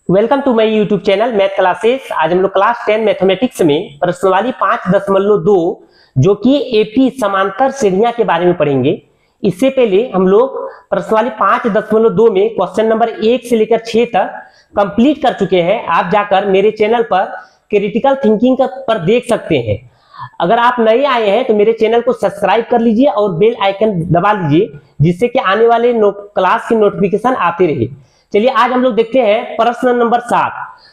Welcome to my YouTube channel math classes. आज हम लोग क्लास 10 मैथमेटिक्स में प्रश्नावली 5.2 जो कि एपी समांतर श्रेणियां के बारे में पढ़ेंगे। इससे पहले हम लोग प्रश्नावली 5.2 में क्वेश्चन नंबर 1 से लेकर 6 तक कंप्लीट कर चुके हैं। आप जाकर मेरे चैनल पर क्रिटिकल थिंकिंग पर देख सकते हैं। अगर आप नए आए हैं तो मेरे चैनल को सब्सक्राइब कर लीजिए और बेल आइकन दबा लीजिए, जिससे कि आने वाले क्लास की नोटिफिकेशन आते रहे। चलिए आज हम लोग देखते हैं प्रश्न नंबर 7।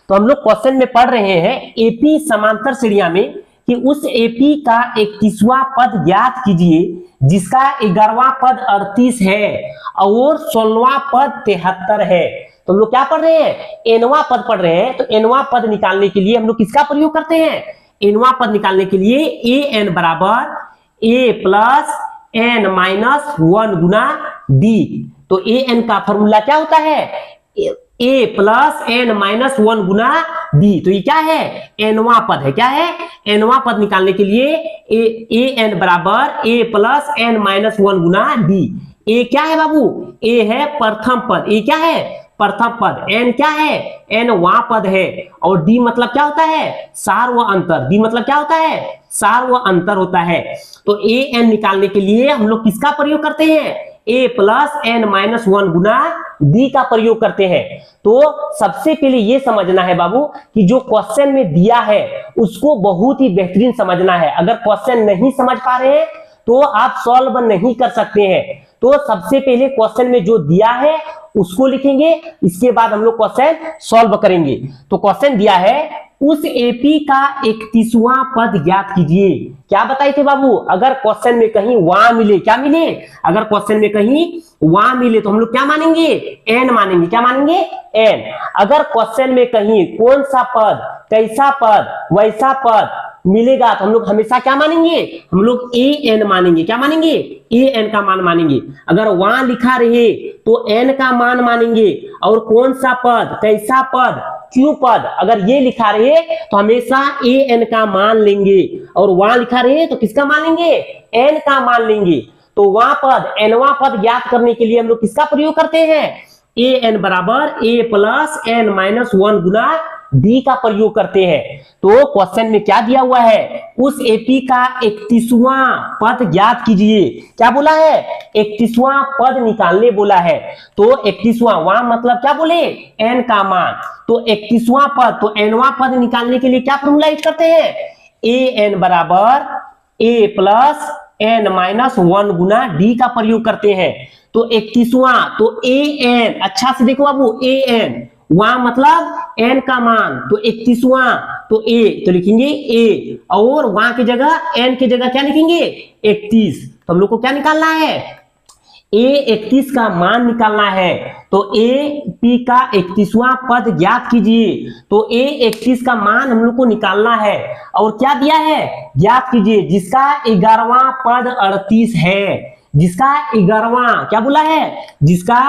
तो हम लोग क्वेश्चन में पढ़ रहे हैं एपी समांतर श्रेणियां में कि उस एपी का 31वां पद ज्ञात कीजिए जिसका 11वां पद 38 है और 16वां पद 73 है। तो हम लोग क्या पढ़ रहे हैं? एनवां पद पढ़ रहे हैं। तो एनवां पद निकालने के लिए हम लोग किसका प्रयोग करते हैं? एनवां पद निकालने के लिए ए एन बराबर ए प्लस एन माइनस 1 गुना डी। तो ए एन का फॉर्मूला क्या होता है? ए प्लस एन माइनस 1 गुना डी। तो ये क्या है? एनवां पद है। क्या है? एनवां पद निकालने के लिए ए एन बराबर ए प्लस एन माइनस 1 गुना डी। ए क्या है बाबू? ए है प्रथम पद। ए क्या है? प्रथम पद। एन क्या है? एन वां पद है। और डी मतलब क्या होता है? सार व अंतर। डी मतलब क्या होता है? सार व अंतर होता है। तो ए एन निकालने के लिए हम लोग किसका प्रयोग करते हैं? ए प्लस एन माइनस 1 गुना डी का प्रयोग करते हैं। तो सबसे पहले ये समझना है बाबू कि जो क्वेश्चन में दिया है उसको बहुत ही बेहतरीन समझना है। अगर क्वेश्चन नहीं समझ पा रहे हैं तो आप सॉल्व नहीं कर सकते हैं। तो सबसे पहले क्वेश्चन में जो दिया है उसको लिखेंगे, इसके बाद हम लोग क्वेश्चन सॉल्व करेंगे। तो क्वेश्चन दिया है उस एपी का 31वां पद ज्ञात कीजिए। क्या बताए थे बाबू? अगर क्वेश्चन में कहीं वहां मिले, क्या मिले? अगर क्वेश्चन में कहीं वहां मिले तो हम लोग क्या मानेंगे? एन मानेंगे। क्या मानेंगे? एन। अगर क्वेश्चन में कहीं कौन सा पद, कैसा पद, वैसा पद मिलेगा तो हम लोग हमेशा क्या मानेंगे? हम लोग ए एन मानेंगे। क्या मानेंगे? ए एन का मान मानेंगे। अगर वहां लिखा रहे तो एन का मान मानेंगे। और कौन सा पद, कैसा पद, क्यू पद अगर ये लिखा रहे तो हमेशा ए एन का मान लेंगे। और वहां लिखा रहे तो किसका मान लेंगे? एन का मान लेंगे। तो वहां पद, एनवां पद ज्ञात करने के लिए हम लोग किसका प्रयोग करते हैं? ए एन बराबर ए प्लस एन माइनस 1 गुना डी का प्रयोग करते हैं। तो क्वेश्चन में क्या दिया हुआ है? उस एपी का 31वां पद ज्ञात कीजिए। क्या बोला है? 31वां पद निकालने बोला है। तो 31वां, वहां मतलब क्या बोले? एन का मान। तो 31वां पद, तो एनवां पद निकालने के लिए क्या फॉर्मूला यूज करते हैं? ए एन बराबर ए प्लस एन माइनस 1 गुना डी का प्रयोग करते हैं। तो 31वां, तो ए एन, अच्छा से देखो बाबू, ए एन वहां मतलब एन का मान। तो 31वां, तो ए तो लिखेंगे ए, और वहां की जगह एन की जगह क्या लिखेंगे? 31। तो हम लोग को क्या निकालना है? ए 31 का मान निकालना है। तो ए पी का 31वां पद ज्ञात कीजिए। तो ए 31 का मान हम लोग को निकालना है। और क्या दिया है? ज्ञात कीजिए जिसका 11वां पद 38 है। जिसका 11वां, क्या बोला है? जिसका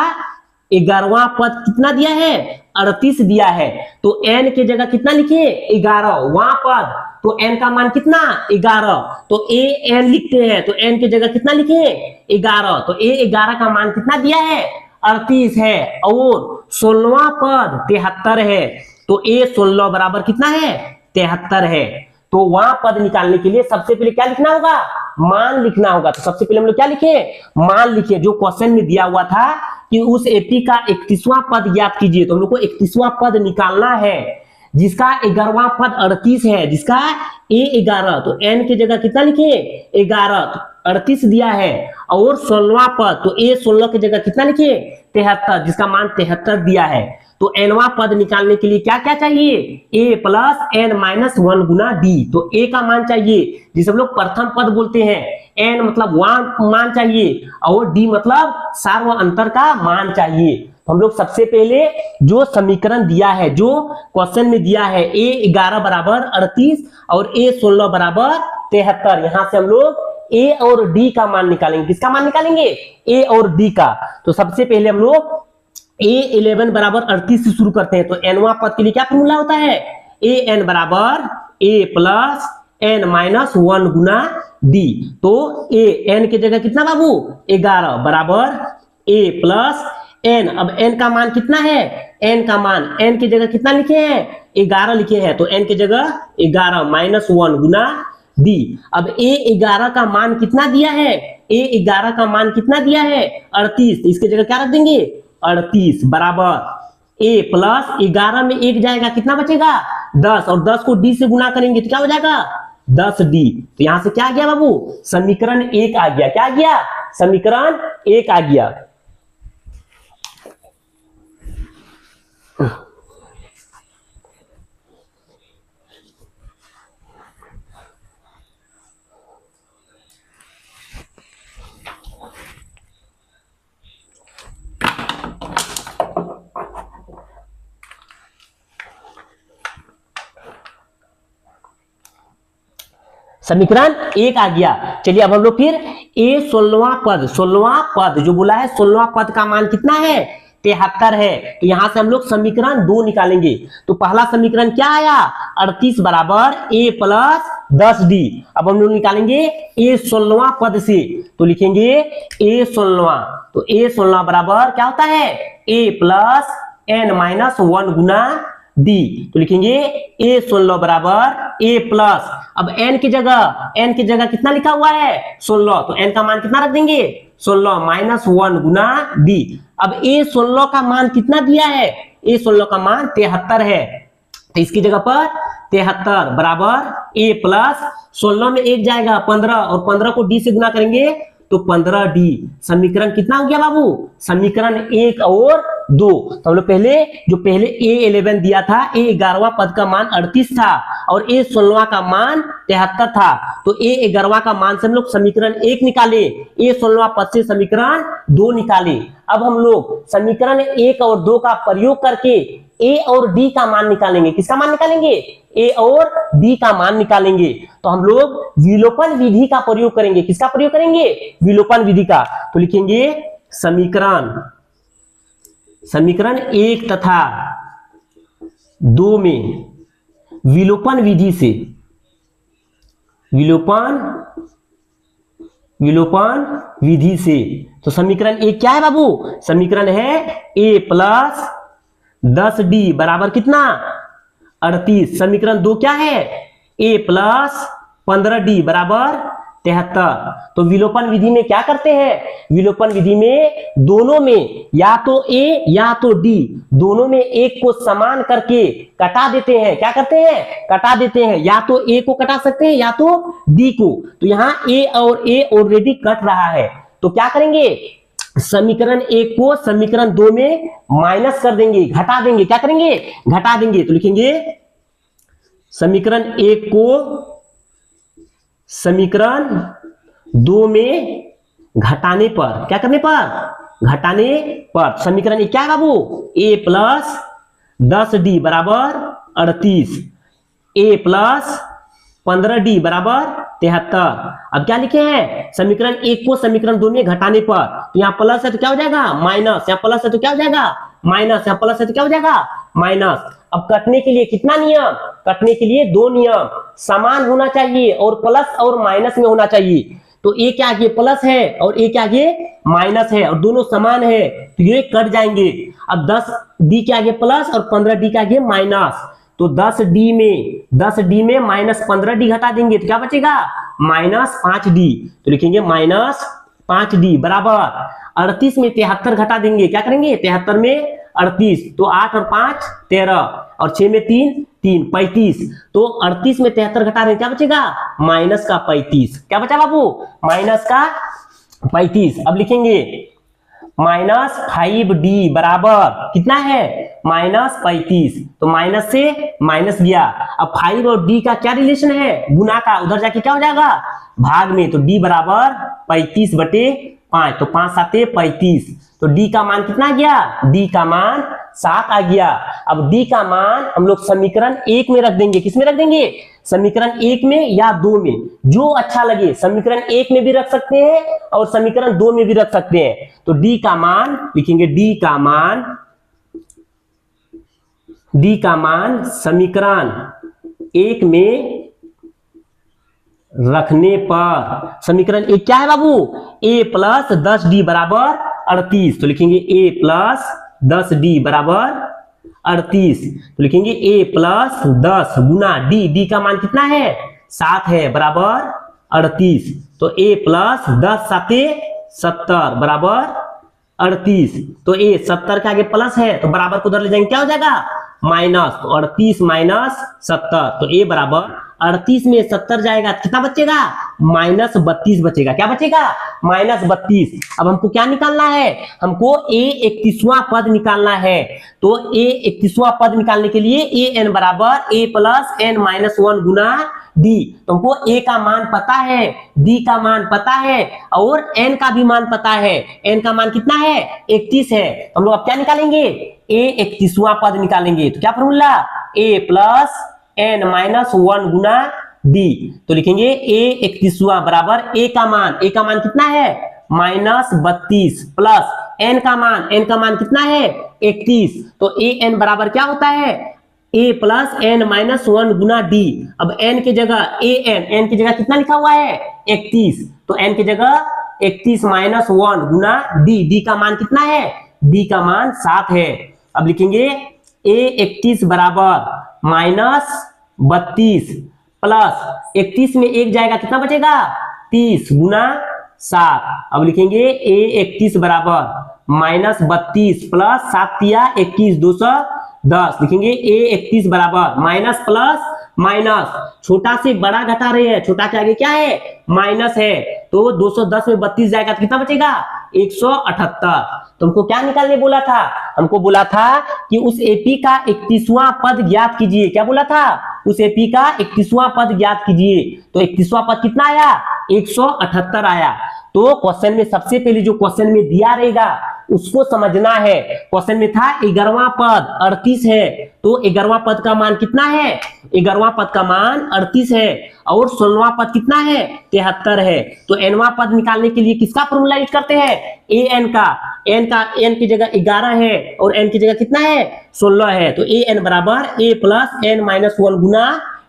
11वां पद कितना दिया है? 38 दिया है। तो n की जगह कितना लिखे? 11 वहां पद। तो n का मान कितना? 11। तो a n लिखते हैं। तो n की जगह कितना लिखे? 11। तो a 11 का मान कितना दिया है? 38 है। और 16वां पद 73 है। तो a 16 बराबर कितना है? 73 है। तो वहां पद निकालने के लिए सबसे पहले क्या लिखना होगा? मान लिखना होगा। तो सबसे पहले हम लोग क्या लिखे? मान लिखे। जो क्वेश्चन में दिया हुआ था कि उस एपी का 31वां पद ज्ञात कीजिए, तो हम लोग को 31वां पद निकालना है जिसका 11वां पद 38 है। जिसका ए 11, तो एन की जगह कितना लिखे? 11। तो 38 दिया है। और 16वां पद, तो ए 16 की जगह कितना लिखे? 73, जिसका मान 73 दिया है। तो एनवां पद निकालने के लिए क्या क्या चाहिए? ए प्लस एन माइनस 1 गुना डी। तो ए का मान चाहिए जिसे हम लोग प्रथम पद बोलते हैं। एन मतलब वहां मान चाहिए। और डी मतलब सार व अंतर का मान चाहिए। हम लोग सबसे पहले जो समीकरण दिया है, जो क्वेश्चन में दिया है, ए 11 बराबर 38 और ए 16 बराबर 73, यहां से हम लोग ए और डी का मान निकालेंगे। किसका मान निकालेंगे? ए और डी का। तो सबसे पहले हम लोग ए 11 बराबर 38 से शुरू करते हैं। तो एनवां पद के लिए क्या फॉर्मूला होता है? ए एन बराबर ए प्लस एन माइनस 1 गुना डी। तो ए एन की जगह कितना बाबू? 11 बराबर ए प्लस n, अब n का मान कितना है, n का मान, n की जगह कितना लिखे हैं, 11 लिखे हैं, तो n की जगह 11 -1 गुना d। अब a11 का मान कितना दिया है, a11 का मान कितना दिया है 38, तो इसकी जगह क्या रख देंगे 38 बराबर a प्लस 11 में 1 जाएगा, कितना बचेगा 10, और 10 को d से गुना करेंगे तो क्या हो जाएगा 10d। तो यहां से क्या आ गया बाबू, समीकरण 1 आ गया, क्या आ गया, समीकरण 1 आ गया। समीकरण 1 आ गया। चलिए अब हम लोग फिर a 16वां पद जो बोला है 16वां पद का मान कितना है 73 है, तो यहां से हम लोग समीकरण 2 निकालेंगे। तो पहला समीकरण क्या आया 38 बराबर a प्लस 10d। अब हम लोग निकालेंगे a 16वां पद से, तो लिखेंगे a 16वां, तो a 16 बराबर क्या होता है a plus n-1 Guna d, तो लिखेंगे a 16 बराबर a प्लस, अब n की जगह कितना लिखा हुआ है 16, तो n का मान कितना रख देंगे 16 -1 गुना d। अब a 16 का मान कितना दिया है, a 16 का मान 73 है, तो इसकी जगह पर 73 बराबर a प्लस 16 में 1 जाएगा 15, और 15 को d से गुना करेंगे तो 15d। समीकरण कितना हो गया बाबू, समीकरण 1 और 2। तो हम लोग पहले a11 दिया था, a11वां पद का मान 38 था और a16वां का मान 73 था, तो a11वां का मान से हम लोग समीकरण 1 निकाले, a16वां पद से समीकरण 2 निकाले। अब हम लोग समीकरण 1 और 2 का प्रयोग करके a और d का मान निकालेंगे। किसका मान निकालेंगे, a और d का मान निकालेंगे। तो हम लोग विलोपन विधि का प्रयोग करेंगे। किसका प्रयोग करेंगे, विलोपन विधि का। तो लिखेंगे समीकरण 1 तथा 2 में विलोपन विधि से, तो समीकरण 1 क्या है बाबू, समीकरण है a प्लस 10d बराबर कितना 38। समीकरण 2 क्या है a प्लस 15d बराबर 73। तो विलोपन विधि में क्या करते हैं, विलोपन विधि में दोनों में या तो a या तो d, दोनों में एक को समान करके कटा देते हैं। क्या करते हैं, कटा देते हैं, या तो a को कटा सकते हैं या तो d को। तो यहाँ a और a ऑलरेडी कट रहा है, तो क्या करेंगे, समीकरण 1 को समीकरण 2 में माइनस कर देंगे, घटा देंगे। क्या करेंगे, घटा देंगे। तो लिखेंगे समीकरण 1 को समीकरण 2 में घटाने पर, क्या करने पर, घटाने पर समीकरण 1 क्या है बाबू, a प्लस 10d बराबर 38, a प्लस 15d बराबर 73। अब क्या लिखे हैं, समीकरण 1 को समीकरण 2 में घटाने पर, तो यहाँ प्लस है तो क्या हो जाएगा माइनस, यहाँ प्लस है तो क्या हो जाएगा माइनस, यहाँ प्लस है तो क्या हो जाएगा माइनस। अब कटने के लिए कितना नियम, कटने के लिए 2 नियम, समान होना चाहिए और प्लस और माइनस में होना चाहिए। तो a के आगे प्लस है और a के आगे माइनस है और दोनों समान है, तो ये कट जाएंगे। अब 10d के आगे प्लस और 15d के आगे माइनस, तो 10d में माइनस 15d घटा देंगे तो क्या बचेगा -5d। तो लिखेंगे -5d बराबर 38 में 73 घटा देंगे। क्या करेंगे, 73 में 38, तो 8 और 5 13 और 6 में 3 35। तो 38 में 73 घटा देंगे, क्या बचेगा -35। क्या बचा बाबू, -35। अब लिखेंगे -5d बराबर कितना है -35, तो माइनस से माइनस गया। अब 5 और d का क्या रिलेशन है, गुना का, उधर जाके क्या हो जाएगा भाग में, तो d बराबर 35/5, तो 5 7 35। तो d का मान कितना गया, d का मान 7 आ गया। अब d का मान हम लोग समीकरण 1 में रख देंगे। किस में रख देंगे, समीकरण 1 में या 2 में, जो अच्छा लगे। समीकरण 1 में भी रख सकते हैं और समीकरण 2 में भी रख सकते हैं। तो d का मान लिखेंगे, d का मान समीकरण 1 में रखने पर, समीकरण 1 क्या है बाबू, a प्लस 10d बराबर 38, तो लिखेंगे a प्लस 10d बराबर 38, तो लिखेंगे a प्लस 10 गुना d का मान कितना है 7 है बराबर 38, तो a प्लस 10 साते 70 बराबर 38, तो a 70 के आगे प्लस है तो बराबर को उधर ले जाएंगे क्या हो जाएगा माइनस, तो 38 माइनस 70, तो a बराबर 38 में 70 जाएगा कितना बचेगा -32 बचेगा, क्या बचेगा -32। अब हमको क्या निकालना है, हमको a 31वां पद निकालना है, तो a 31वां पद निकालने के लिए a n बराबर a plus n minus 1 Guna d, तो हमको a का मान पता है, d का मान पता है और n का भी मान पता है, n का मान कितना है 31 है, तो हम लोग अब क्या निकालेंगे a 31वां पद निकालेंगे, तो क्या formula a plus n minus 1 Guna d, तो लिखेंगे a 31वां बराबर a का मान कितना है -32 प्लस n का मान कितना है 31, तो a n बराबर क्या होता है a plus n minus 1 Guna d। अब n की जगह n की जगह कितना लिखा हुआ है 31, तो n की जगह 31 माइनस 1 गुना d का मान कितना है d का मान 7 है। अब लिखेंगे a 31 बराबर -32 प्लस 31 में 1 जाएगा कितना बचेगा 30 गुना 7। अब लिखेंगे a 31 बराबर -32 प्लस 7 तिया 21 210, लिखेंगे a 31 बराबर माइनस प्लस माइनस, छोटा से बड़ा घटा रहे हैं, छोटा के आगे क्या है माइनस है, तो 210 में 32 जाएगा तो कितना बचेगा 178। तुमको क्या निकालने बोला था, हमको बोला था कि उस एपी का 31वां पद ज्ञात कीजिए, क्या बोला था उस एपी का 31वां पद ज्ञात कीजिए, तो 31वां पद कितना आया 178 आया। तो क्वेश्चन में सबसे पहले जो क्वेश्चन में दिया रहेगा उसको समझना है। क्वेश्चन में था 11वां पद 38 है, तो 11वां पद का मान कितना है 11वां पद का मान 38 है और 16वां पद कितना है 73 है, तो nवां पद निकालने के लिए किसका फॉर्मूला यूज करते हैं an का n की जगह 11 है और n की जगह कितना है 16 है, तो an बराबर a plus n minus 1 Guna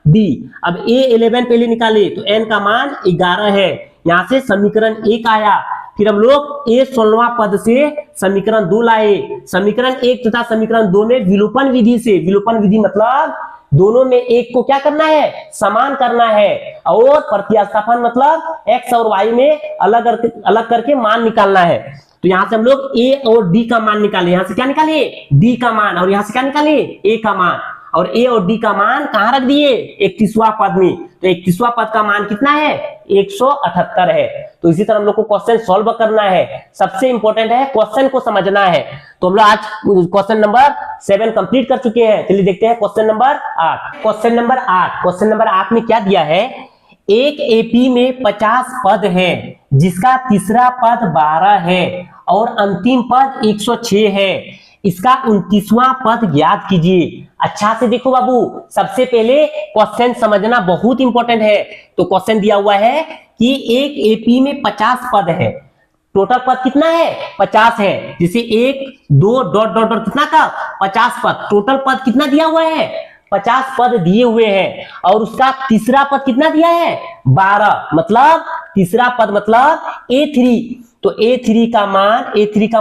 d। अब a 11 पहले निकाले तो n का मान 11 है, यहां से समीकरण 1 आया, फिर हम लोग a 16वां पद से समीकरण 2 लाए, समीकरण 1 तथा समीकरण 2 में विलोपन विधि से, विलोपन विधि मतलब दोनों में एक को क्या करना है समान करना है और प्रतिस्थापन मतलब x और y में अलग करके मान निकालना है। तो यहां से हम लोग a और d का मान निकाले, यहां से क्या निकाले d का मान और यहां से क्या निकाले a का मान, और a और d का मान कहां रख दिए 31वां पद में, तो 31वां पद का मान कितना है 178 है। तो इसी तरह हम लोग को क्वेश्चन सॉल्व करना है, सबसे इंपॉर्टेंट है क्वेश्चन को समझना है। तो हम लोग आज क्वेश्चन नंबर 7 कंप्लीट कर चुके हैं, चलिए देखते हैं क्वेश्चन नंबर 8। क्वेश्चन नंबर 8 में क्या दिया है, एक एपी में 50 पद है जिसका तीसरा पद 12 है और अंतिम पद 106 है, इसका 29वां पद ज्ञात कीजिए। अच्छा से देखो बाबू, सबसे पहले क्वेश्चन समझना बहुत इंपॉर्टेंट है। तो क्वेश्चन दिया हुआ है कि एक एपी में 50 पद है, टोटल पद कितना है 50 है, जैसे 1 2 डॉट डॉट डॉट कितना का 50 पद, टोटल पद कितना दिया हुआ है 50 पद दिए हुए हैं और उसका तीसरा पद कितना दिया है 12, मतलब तीसरा पद मतलब A3, तो A3 का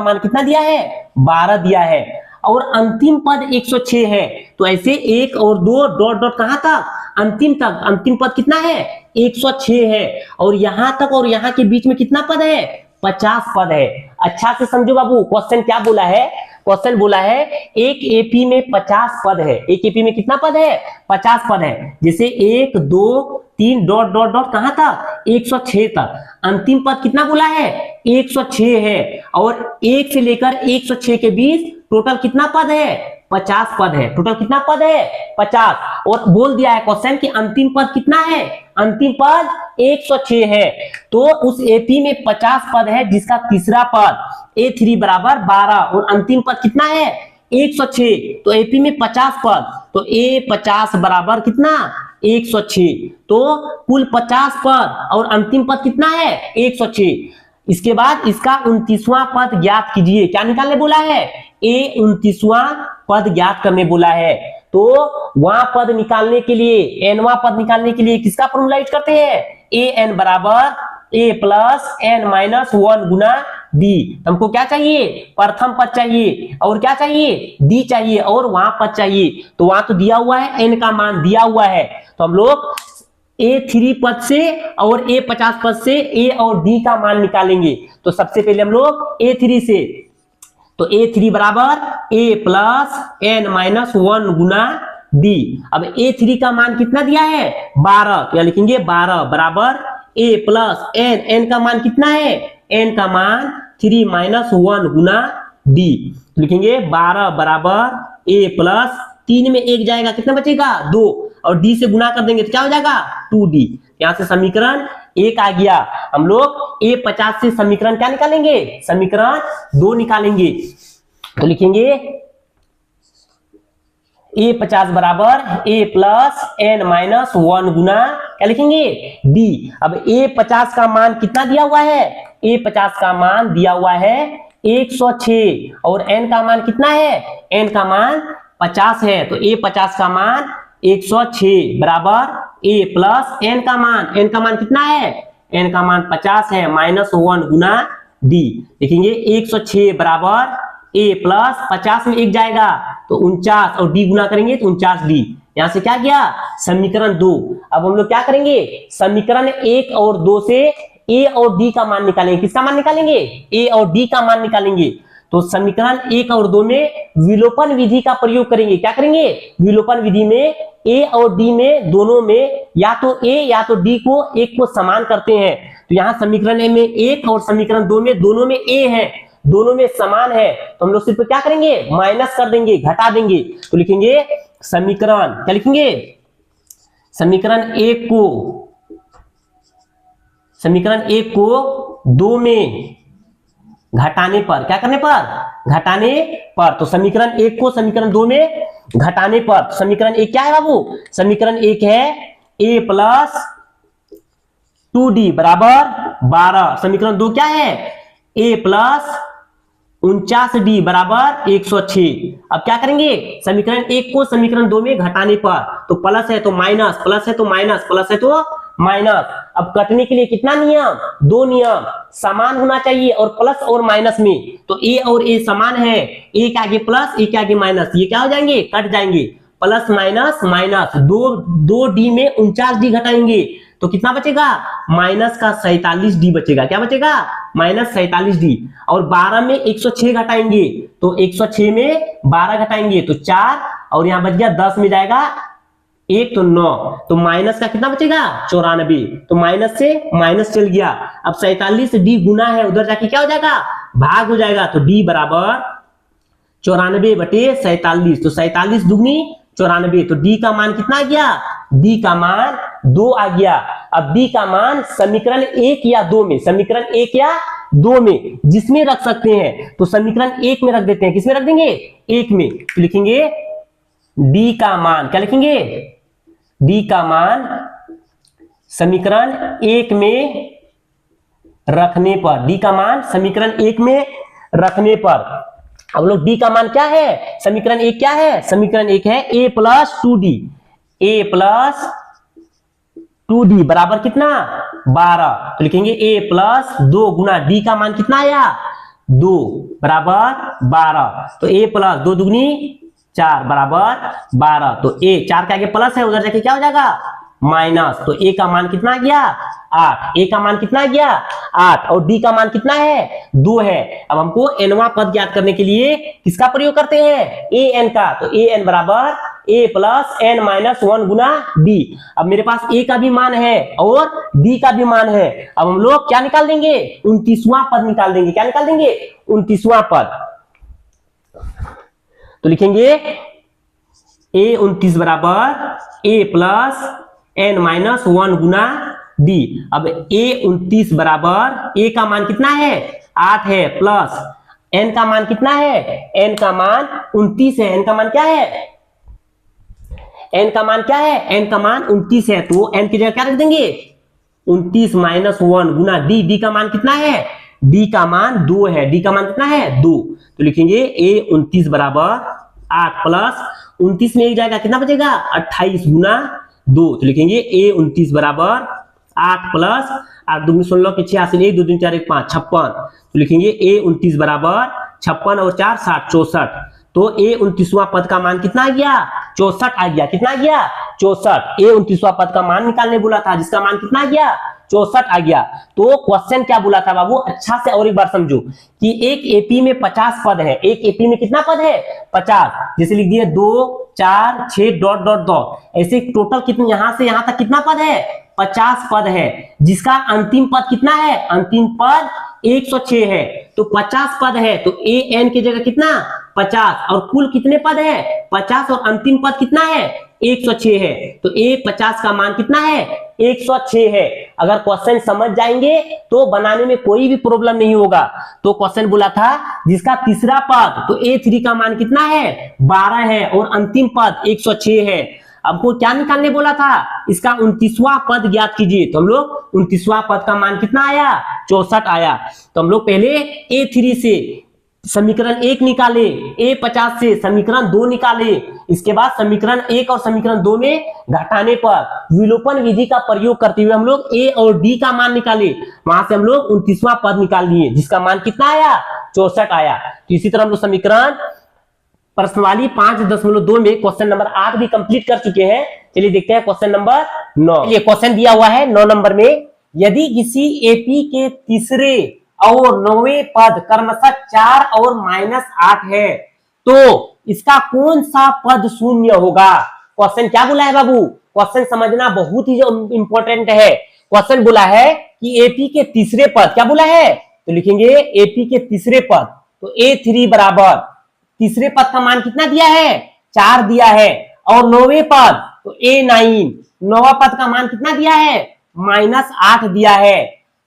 मान कितना दिया है 12 दिया है और अंतिम पद 106 है, तो ऐसे 1 और 2 डॉट डॉट कहां तक अंतिम पद कितना है 106 है और यहां तक और यहां के बीच में कितना पद है 50 पद है। अच्छा से समझो बाबू, क्वेश्चन क्या बोला है, क्वेश्चन बोला है एक एपी में 50 पद है, एक एपी में कितना पद है 50 पद है, जैसे 1 2 3 डॉट डॉट डॉट कहां था 106 तक, अंतिम पद कितना बोला है 106 है और 1 से लेकर 106 के बीच टोटल कितना पद है 50 पद है, टोटल कितना पद है 50, और बोल दिया है क्वेश्चन कि अंतिम पद कितना है, अंतिम पद 106 है। तो उस एपी में 50 पद है जिसका तीसरा पद A3 बराबर 12 और अंतिम पद कितना है 106, तो एपी में 50 पद, तो A50 बराबर कितना 106, तो कुल 50 पद और अंतिम पद कितना है 106। इसके बाद इसका 29वां पद ज्ञात कीजिए, क्या निकालने बोला है A29वां पद ज्ञात करने बोला है। तो वहां पद निकालने के लिए nवां पद निकालने के लिए किसका फॉर्मूला यूज करते हैं an बराबर a प्लस n माइनस 1 गुना डी। हमको क्या चाहिए, प्रथम पद चाहिए और क्या चाहिए, डी चाहिए और वहां पद चाहिए। तो वहां तो दिया हुआ है, एन का मान दिया हुआ है, तो हम लोग A3 पद से और A50 पद से ए और डी का मान निकालेंगे। तो सबसे पहले हम लोग A3 से, तो A3 बराबर A प्लस एन माइनस 1 गुना डी। अब A3 का मान कितना दिया है, 12, तो यहां लिखेंगे 12 बराबर A प्लस एन, एन का मान कितना है, एन का मान 3 माइनस 1 गुना डी। लिखेंगे 12 बराबर A प्लस 3 में 1 जाएगा, कितना बचेगा 2, और डी से गुना कर देंगे तो क्या हो जाएगा 2D। यहां से समीकरण 1 आ गया। हम लोग A50 से समीकरण क्या निकालेंगे, समीकरण 2 निकालेंगे। तो लिखेंगे A50 बराबर A प्लस एन माइनस 1 गुना क्या लिखेंगे D। अब A50 का मान कितना दिया हुआ है, A50 का मान दिया हुआ है 106 और n का मान कितना है, n का मान 50 है। तो A50 का मान 106 बराबर A प्लस n का मान कितना है, n का मान 50 है, माइनस 1 गुना D। लिखेंगे 106 बराबर A प्लस 50 में 1 जाएगा तो 49 और D गुना करेंगे तो 49D। यहां से क्या गया, समीकरण 2। अब हम लोग क्या करेंगे, समीकरण 1 और 2 से A और D का मान निकालेंगे। किसका मान निकालेंगे, A और D का मान निकालेंगे। तो समीकरण 1 और 2 में विलोपन विधि का प्रयोग करेंगे। क्या करेंगे, विलोपन विधि में A और D में दोनों में या तो A या तो D को एक को समान करते हैं। तो यहाँ समीकरण में 1 और समीकरण 2 में दोनों में A है, दोनों में समान है, तो हम लोग सिर्फ क्या करेंगे, माइनस कर देंगे, घटा देंगे। तो लिखेंगे समीकरण, क्या लिखेंगे, समीकरण 1 को 2 में घटाने पर, क्या करने पर, घटाने पर। तो समीकरण 1 को समीकरण 2 में घटाने पर, तो समीकरण 1 क्या है बाबू, समीकरण 1 है A प्लस 2D बराबर 12। समीकरण 2 क्या है, A प्लस 49D बराबर 106। अब क्या करेंगे, समीकरण 1 को समीकरण 2 में घटाने पर, तो प्लस है तो माइनस, प्लस है तो माइनस, प्लस है तो माइनस। अब कटने के लिए कितना नियम, 2 नियम, समान होना चाहिए और प्लस और माइनस में। तो A और A समान है, A के आगे प्लस, A के आगे माइनस, ये क्या हो जाएंगे, कट जाएंगे, प्लस माइनस माइनस, 2D में 49D घटाएंगे तो कितना बचेगा, माइनस का 47D बचेगा। क्या बचेगा, माइनस 47D। और 12 में 106 घटाएंगे तो 106 में 12 घटाएंगे तो 4, और यहां बच गया 10 में जाएगा 1 तो 9, तो माइनस का कितना बचेगा 94। तो माइनस से माइनस चल गया। अब 47D गुना है, उधर जाके क्या हो जाएगा, भाग हो जाएगा। तो D बराबर 94/47। तो 47 दुगनी 94, तो D का मान कितना आ गया, D का मान 2 आ गया। अब D का मान समीकरण 1 या 2 में, समीकरण 1 या 2 में जिसमें रख सकते हैं, तो समीकरण 1 में रख देते हैं। किसमें रख देंगे, 1 में। तो लिखेंगे D का मान, क्या लिखेंगे, D का मान समीकरण 1 में रखने पर, D का मान समीकरण 1 में रखने पर। अब लोग D का मान क्या है, समीकरण 1 क्या है, समीकरण 1 है A plus 2D, A plus 2D बराबर कितना 12। तो लिखेंगे A प्लस 2 गुना D का मान कितना आया 2 बराबर 12। तो A प्लस 2 दुगनी 4 बराबर 12। तो A 4 के आगे प्लस है, उधर जाके क्या हो जाएगा माइनस। तो A का मान कितना आ गया 8, A का मान कितना आ गया 8, और D का मान कितना है 2 है। अब हमको nवां पद ज्ञात करने के लिए किसका प्रयोग करते हैं, an का। तो an बराबर A plus n minus 1 Guna D। अब मेरे पास A का भी मान है और D का भी मान है। अब हम लोग क्या निकाल देंगे, 29वां पद निकाल देंगे। क्या निकाल देंगे, 29वां पद। तो लिखेंगे A29 बराबर A plus n minus 1 Guna D। अब A29 बराबर A का मान कितना है 8 है, प्लस n का मान कितना है, n का मान 29 है। n का मान क्या है, n का मान क्या है, n का मान 29 है। तो n की जगह क्या रख देंगे 29 माइनस 1 गुना D। D का मान कितना है, D का मान 2 है। D का मान कितना है 2। तो लिखेंगे A29 बराबर 8 प्लस 29 में 1 जाएगा, कितना बचेगा 28 गुना 2। तो लिखेंगे A29 बराबर 8 प्लस 8 दूनी 16 की 86, 1 2 3 4 1 5 56, तो लिखेंगे a 29 बराबर 56 और 4 60 64। तो a 29वां पद का मान कितना आ गया? 64 आ गया। कितना आ गया? 64। a 29वां पद का मान निकालने बोला था, जिसका मान कितना आ गया? 64 आ गया। तो क्वेश्चन क्या बोला था बाबू, अच्छा से और एक बार समझो कि एक एपी में 50 पद है। एक एपी में कितना पद है? 50। जैसे लिख दिए 2 4 6 डॉट डॉट डॉट, ऐसे टोटल कितने, यहां से यहां तक कितना पद है? 50 पद है, जिसका अंतिम पद कितना है? अंतिम पद 106 है। तो 50 पद है तो ए एन की जगह कितना? 50। और कुल कितने पद है? 50। और अंतिम पद कितना है? 106 है। तो ए 50 का मान कितना है? 106 है। अगर क्वेश्चन समझ जाएंगे तो बनाने में कोई भी प्रॉब्लम नहीं होगा। तो क्वेश्चन बोला था जिसका तीसरा पद, तो A3 का मान कितना है? 12 है और अंतिम पद 106 है। हमको क्या निकालने बोला था? इसका 29वां पद ज्ञात कीजिए। तो हम लोग 29वां पद का मान कितना आया? 64 आया। तो हम लोग पहले A3 से समीकरण 1 निकाले, A50 से समीकरण 2 निकाले, इसके बाद समीकरण 1 और समीकरण 2 में घटाने पर विलोपन विधि का प्रयोग करते हुए हम लोग A और D का मान निकाले। वहां से हम लोग 29वां पद निकाल लिए, जिसका मान कितना आया? 64 आया। तो इसी तरह हम लोग समीकरण प्रश्नवाली 5.2 में क्वेश्चन नंबर 8 भी कंप्लीट कर चुके हैं। चलिए देखते हैं क्वेश्चन नंबर 9। चलिए क्वेश्चन दिया हुआ है 9 नंबर में, यदि किसी एपी के तीसरे और 9वें पद क्रमशः 4 और -8 है तो इसका कौन सा पद शून्य होगा? क्वेश्चन क्या बोला है बाबू? क्वेश्चन समझना बहुत ही इंपॉर्टेंट है। क्वेश्चन बोला है कि एपी के तीसरे पद, क्या बोला है? तो लिखेंगे एपी के तीसरे पद, तो A3 बराबर तीसरे पद का मान कितना दिया है? 4 दिया है। और 9वें पद तो A9, 9वां पद का मान कितना दिया है? -8 दिया है।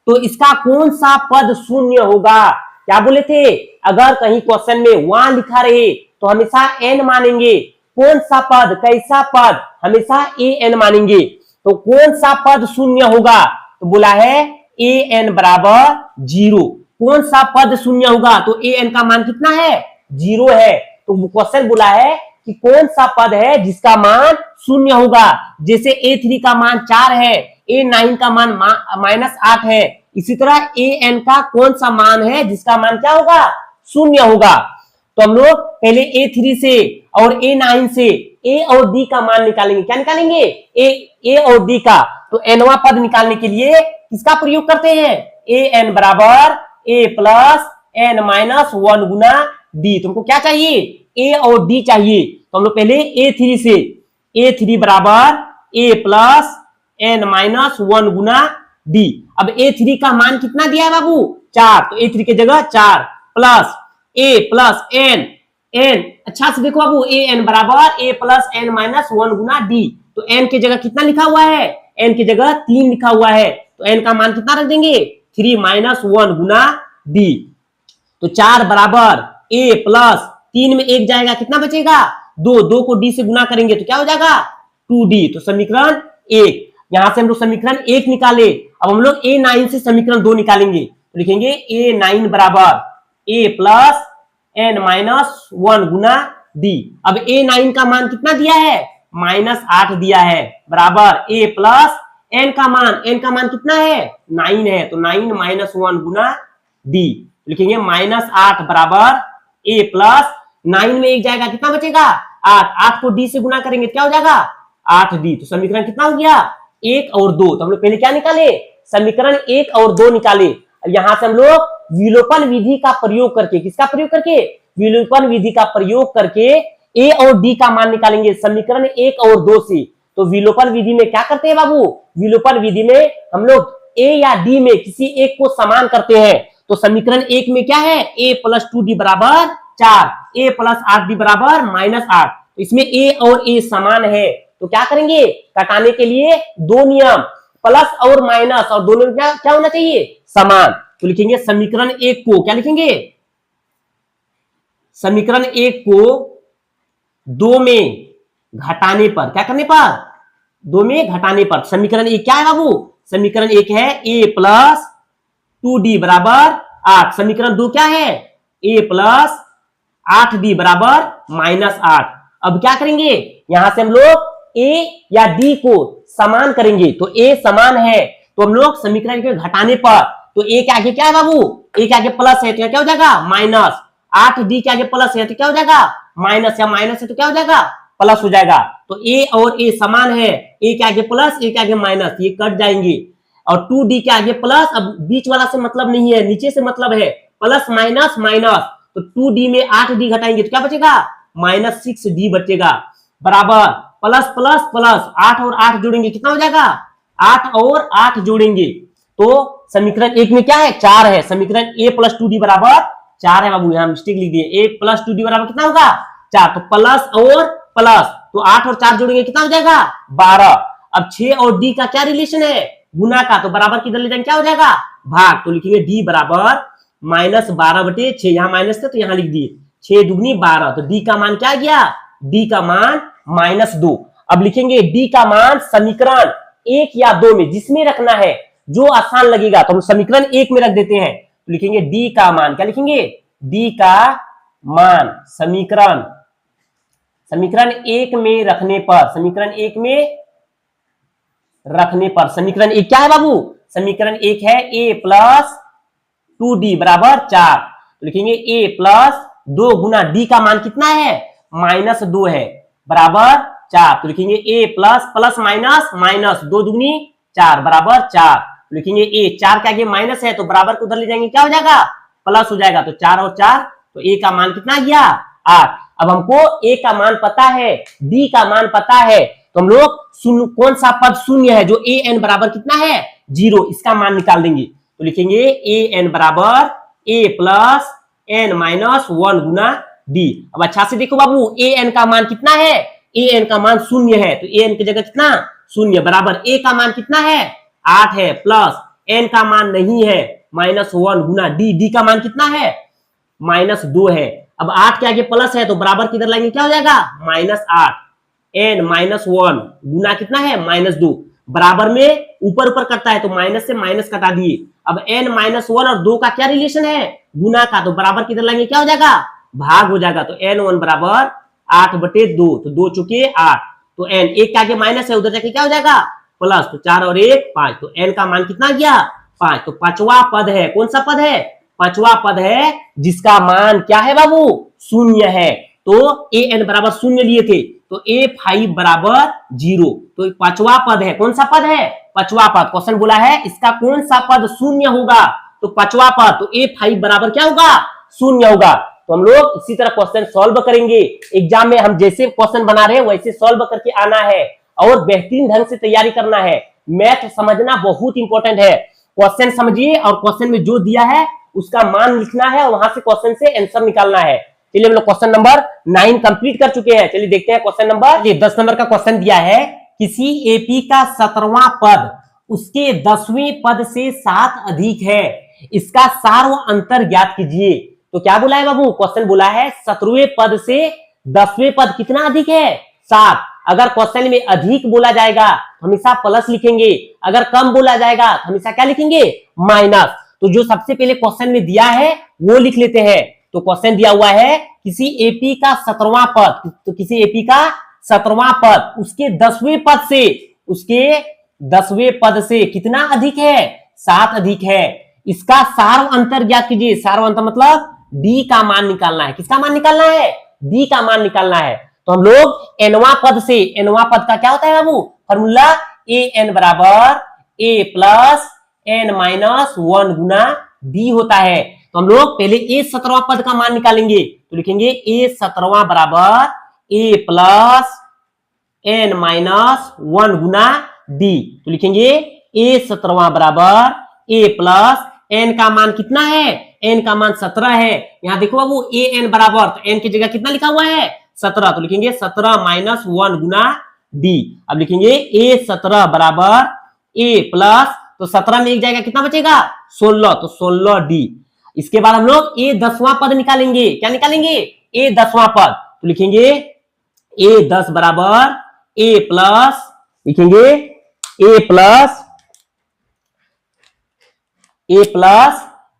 तो इसका कौन सा पद शून्य होगा? क्या बोले थे? अगर कहीं क्वेश्चन में वहां लिखा रहे तो हमेशा n मानेंगे। कौन सा पद, कैसा पद? हमेशा an मानेंगे। तो कौन सा पद शून्य होगा? तो बोला है an बराबर 0। कौन सा पद शून्य होगा? तो an का मान कितना है? 0 है। तो क्वेश्चन बोला है कि कौन सा पद है जिसका मान शून्य होगा। जैसे A3 का मान 4 है, A9 का मान -8 है, इसी तरह an का कौन सा मान है जिसका मान क्या होगा? शून्य होगा। तो हम लोग पहले A3 से और A9 से A और D का मान निकालेंगे। क्या निकालेंगे? A और D का। तो nवां पद निकालने के लिए किसका प्रयोग करते हैं? an बराबर A plus n minus 1 Guna D। तुमको क्या चाहिए? A और D चाहिए। तो हम लोग पहले A3 से, A3 बराबर A plus n minus 1 Guna D। अब A3 का मान कितना दिया है बाबू? 4। तो A3 की जगह 4 प्लस A प्लस n, अच्छा से देखो बाबू, an बराबर A plus n minus 1 Guna D। तो n की जगह कितना लिखा हुआ है? n की जगह 3 लिखा हुआ है। तो n का मान कितना रख देंगे? 3 माइनस 1 गुना D। तो 4 बराबर A प्लस 3 में 1 जाएगा, कितना बचेगा? 2 को D से गुना करेंगे तो क्या हो जाएगा? 2D। तो समीकरण 1, यहां से हम लोग समीकरण 1 निकाले। अब हम लोग A9 से समीकरण 2 निकालेंगे। तो लिखेंगे A9 बराबर A plus n minus 1 Guna D। अब A9 का मान कितना दिया है? -8 दिया है, बराबर A प्लस n का मान कितना है? 9 है। तो 9 माइनस 1 गुना D। लिखेंगे -8 बराबर A प्लस 9 में 1 जाएगा, कितना बचेगा? 8 को D से गुना करेंगे क्या हो जाएगा? 8D। तो समीकरण कितना हो गया? 1 और 2। तो हम लोग पहले क्या निकाले? समीकरण 1 और 2 निकाले। यहां से हम लोग विलोपन विधि का प्रयोग करके, किसका प्रयोग करके? विलोपन विधि का प्रयोग करके A और D का मान निकालेंगे समीकरण 1 और 2 से। तो विलोपन विधि में क्या करते हैं बाबू? विलोपन विधि में हम लोग A या D में किसी एक को समान करते हैं। तो समीकरण 1 में क्या है? A प्लस 2D बराबर 4, A प्लस 8D बराबर -8। तो इसमें A और A समान है, तो क्या करेंगे? घटाने के लिए 2 नियम, प्लस और माइनस, और दोनों में क्या होना चाहिए? समान। तो लिखेंगे समीकरण 1 को, क्या लिखेंगे? समीकरण 1 को 2 में घटाने पर, क्या करने पर? 2 में घटाने पर। समीकरण 1 क्या है बाबू? समीकरण 1 है A प्लस 2D बराबर 8। समीकरण 2 क्या है? A प्लस 8D बराबर -8। अब क्या करेंगे? यहां से हम लोग A या D को समान करेंगे। तो A समान है तो हम लोग समीकरण के घटाने पर, तो ए के आगे क्या है बाबू, ए के आगे प्लस है तो क्या हो जाएगा माइनस, 8d के आगे प्लस है तो क्या हो जाएगा माइनस, या माइनस है तो क्या हो जाएगा प्लस हो जाएगा। तो ए और ए समान है, ए के आगे प्लस ए के आगे माइनस, ये कट जाएंगे। और 2d के आगे प्लस, अब बीच वाला से मतलब नहीं है, नीचे से मतलब है, प्लस माइनस माइनस, तो 2d में 8d घटाएंगे तो क्या बचेगा माइनस 6d बचेगा, बराबर प्लस प्लस प्लस 8 और 8 जोड़ेंगे कितना हो जाएगा 8 और 8 जोड़ेंगे, तो समीकरण एक में क्या है 4 है, समीकरण a प्लस 2d बराबर 4 है बाबू, यहाँ मिस्टेक लिख दिए, a प्लस 2d बराबर कितना होगा 4, तो प्लस और प्लस, तो 8 और 4 जोड़ेंगे कितना हो जाएगा 12। अब 6 और d का क्या रिलेशन है गुना का, तो बराबर किधर ले जाएंगे क्या हो जाएगा भाग, तो लिखेंगे d बराबर माइनस 12/6, यहाँ माइनस थे तो यहाँ लिख दिए 6 दुगनी 12, तो d का मान क्या गया d का मान -2। अब लिखेंगे d का मान समीकरण 1 या 2 में जिसमें रखना है, जो आसान लगेगा तो हम समीकरण 1 में रख देते हैं, तो लिखेंगे d का मान, क्या लिखेंगे d का मान समीकरण 1 में रखने पर, समीकरण 1 में रखने पर, समीकरण 1 क्या है बाबू, समीकरण 1 है a प्लस 2d बराबर 4, तो लिखेंगे a प्लस 2 गुना d का मान कितना है -2 है बराबर 4, तो लिखेंगे a plus plus minus minus 2 दुगनी 4 बराबर 4, तो लिखेंगे a, 4 के आगे माइनस है तो बराबर को उधर ले जाएंगे क्या हो जाएगा प्लस हो जाएगा, तो 4 और 4, तो a का मान कितना गया 8। अब हमको a का मान पता है, d का मान पता है, तो हम लोग कौन सा पद शून्य है, जो a n बराबर कितना है 0, इसका मान निकाल देंगे, तो लिखेंगे a n बराबर a plus n minus 1 Guna d। अब अच्छा से देखो बाबू, a n का मान कितना है, a n का मान शून्य है, तो a n की जगह कितना शून्य, बराबर a का मान कितना है 8 है, प्लस n का मान नहीं है -1 गुना d का मान कितना है -2 है। अब 8 के आगे प्लस है तो बराबर किधर लाएंगे क्या हो जाएगा -8, n -1 गुना कितना है -2, बराबर में ऊपर ऊपर करता है तो माइनस से माइनस कटा दिए। अब n -1 और 2 का क्या रिलेशन है गुना का, तो बराबर किधर लाएंगे क्या हो जाएगा भाग हो जाएगा, तो n1 बराबर 8/2, तो 2 चुके 8, तो n एक के आगे माइनस है उधर जाके क्या हो जाएगा प्लस, तो 4 और 1 5, तो n का मान कितना गया 5, तो पांचवा पद है, कौन सा पद है पांचवा पद है जिसका मान क्या है बाबू शून्य है, तो a n बराबर शून्य लिए थे तो a5 बराबर 0, तो पांचवा पद है, कौन सा पद है पांचवा पद, क्वेश्चन बोला है इसका कौन सा पद शून्य होगा, तो पांचवा पद, तो a5 बराबर क्या होगा शून्य होगा। तो हम लोग इसी तरह क्वेश्चन सॉल्व करेंगे, एग्जाम में हम जैसे क्वेश्चन बना रहे हैं वैसे सॉल्व करके आना है और बेहतरीन ढंग से तैयारी करना है। मैथ समझना बहुत इंपॉर्टेंट है, क्वेश्चन समझिए और क्वेश्चन में जो दिया है उसका मान लिखना है और वहां से क्वेश्चन से आंसर निकालना है। चलिए हम लोग क्वेश्चन नंबर 9 कंप्लीट कर चुके हैं, चलिए देखते हैं क्वेश्चन नंबर 10 नंबर का क्वेश्चन दिया है, किसी एपी का 17वां पद उसके 10वें पद से 7 अधिक है, इसका सार व अंतर ज्ञात कीजिए। तो क्या बोला है बाबू, क्वेश्चन बोला है 17वें पद से 10वें पद कितना अधिक है 7। अगर क्वेश्चन में अधिक बोला जाएगा हमेशा प्लस लिखेंगे, अगर कम बोला जाएगा तो हमेशा क्या लिखेंगे माइनस। तो जो सबसे पहले क्वेश्चन में दिया है वो लिख लेते हैं। तो क्वेश्चन दिया हुआ है किसी एपी का 17वां पद, तो किसी एपी का 17वां पद उसके 10वें पद से, उसके 10वें पद से कितना अधिक है 7 अधिक है, इसका सार अंतर ज्ञात कीजिए। सार अंतर मतलब डी का मान निकालना है, किसका मान निकालना है डी का मान निकालना है। तो हम लोग एनवा पद से, एनवा पद का क्या होता है बाबू फॉर्मूला ए एन बराबर ए प्लस एन माइनस 1 गुना डी होता है। तो हम लोग पहले ए 17वां पद का मान निकालेंगे, तो लिखेंगे ए 17वां बराबर ए प्लस एन माइनस 1 गुना डी। तो लिखेंगे ए 17वां बराबर ए प्लस एन का मान कितना है, एन का मान 17 है। यहां देखो बाबू ए एन बराबर, तो एन की जगह कितना लिखा हुआ है 17, तो लिखेंगे 17 माइनस 1 गुना डी। अब लिखेंगे ए 17 बराबर ए प्लस, तो 17 में एक जाएगा कितना बचेगा 16, तो 16 डी। इसके बाद हम लोग ए 10वां पद निकालेंगे, क्या निकालेंगे ए 10वां पद, तो लिखेंगे ए 10 बराबर ए प्लस, लिखेंगे ए प्लस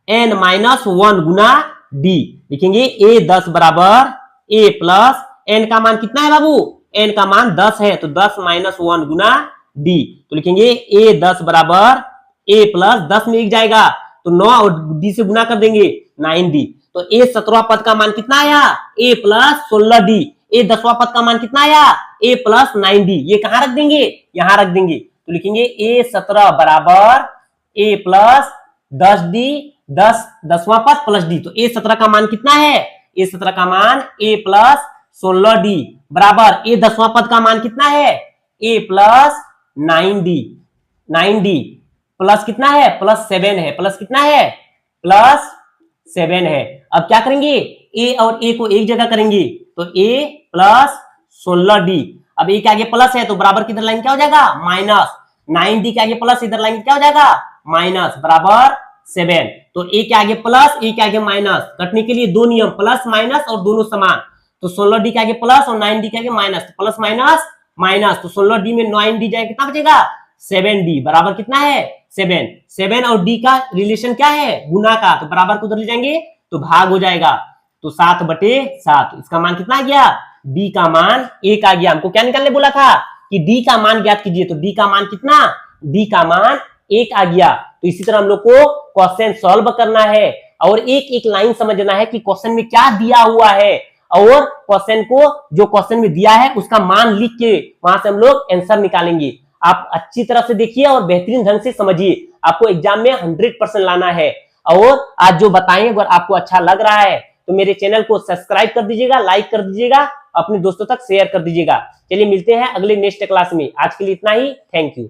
एन माइनस 1 गुना डी। लिखेंगे ए 10 बराबर ए प्लस एन का मान कितना है बाबू, एन का मान 10 है, तो 10 माइनस 1 गुना डी। तो लिखेंगे ए 10 बराबर ए प्लस 10 में 1 जाएगा तो 9 और डी से गुना कर देंगे 9d। तो ए 17वां पद का मान कितना आया, ए प्लस 16d। ए 10वां पद का मान कितना आया, ए प्लस 9d। ये कहां रख देंगे, यहां रख देंगे। तो लिखेंगे ए 17 बराबर ए प्लस 10d, 10वां पद प्लस डी। तो ए 17 का मान कितना है, ए 17 का मान ए प्लस 16d बराबर ए 10वां पद का मान कितना है, ए प्लस 9d प्लस कितना है, प्लस 7 है। प्लस कितना है, प्लस 7 है। अब क्या करेंगे, ए और ए को एक जगह करेंगे तो ए प्लस 16d। अब ए के आगे प्लस है तो बराबर किधर लाएंगे, क्या हो जाएगा, माइनस। 9d के आगे प्लस, इधर लाएंगे क्या हो जाएगा, माइनस बराबर 7। तो ए के आगे प्लस, ए के आगे माइनस, कटने के लिए दो नियम, प्लस माइनस और दोनों समान। तो 16d के आगे प्लस और 9d के आगे माइनस, तो प्लस माइनस माइनस। तो 16d में 9d जाएगा, कितना बचेगा, 7d बराबर कितना है, 7 और d का रिलेशन क्या है, गुना का। तो बराबर को उधर ले जाएंगे तो भाग हो जाएगा। तो 7/7। इसका मान कितना आ गया, d का मान 1 आ गया। हमको क्या निकालने बोला था कि d का मान ज्ञात कीजिए। तो d का मान कितना, d का मान 1 आ गया। तो इसी तरह हम लोग को क्वेश्चन सॉल्व करना है और एक एक लाइन समझना है कि क्वेश्चन में क्या दिया हुआ है, और क्वेश्चन को जो क्वेश्चन में दिया है उसका मान लिख के वहां से हम लोग आंसर निकालेंगे। आप अच्छी तरह से देखिए और बेहतरीन ढंग से समझिए। आपको एग्जाम में 100% लाना है। और आज जो बताएं अगर आपको अच्छा लग रहा है तो मेरे चैनल को सब्सक्राइब कर दीजिएगा, लाइक कर दीजिएगा, अपने दोस्तों तक शेयर कर दीजिएगा। चलिए मिलते हैं अगले नेक्स्ट क्लास में। आज के लिए इतना ही। Thank you.